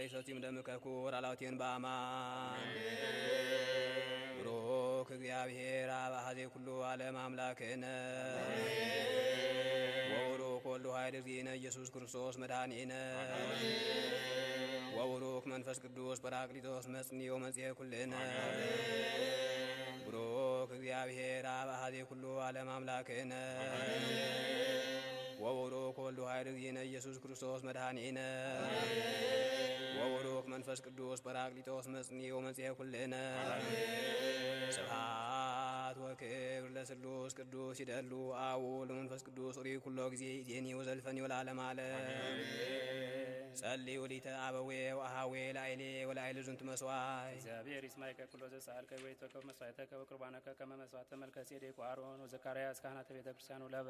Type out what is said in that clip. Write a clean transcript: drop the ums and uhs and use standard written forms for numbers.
ዘይሰቲም ደምከኩር አላውቴን በአማን ብሩክ እግዚአብሔር አብ አኀዜ ኩሉ ዓለም አምላክነ ወቡሩክ ወልዱ ኃይል እግዚእነ ኢየሱስ ክርስቶስ መድኃኒነ ወቡሩክ መንፈስ ቅዱስ ጰራቅሊጦስ መጽንዮ መጽሔ ኩልነ ብሩክ እግዚአብሔር አብ አኀዜ ኩሉ ዓለም አምላክነ ወቡሩክ ወልዱ ኃይል እግዚእነ ኢየሱስ ክርስቶስ መድኃኒነ ወቡሩክ መንፈስ ቅዱስ ጰራቅሊጦስ መጽንዮ መጽሔ ኩልነ ስብሐት ወክብር ለስሉስ ቅዱስ ይደሉ አቡ ለመንፈስ ቅዱስ ሪ ኩሎ ጊዜ ዜኒ ወዘልፈኒ ወለዓለመ ዓለም ጸልዩ ሊተ አበዌ ወአኀዌ ላዕሌ ወላዕለ ዝንቱ መስዋዕ እግዚአብሔር ይስማዕከ ኩሎ ዘሰአልከ ወይትወከፍ መስዋዕተከ ወቁርባነከ ከመ መስዋዕተ መልከ ጼዴቅ ወአሮን ወዘካርያስ ካህናተ ቤተ ክርስቲያን ወለበ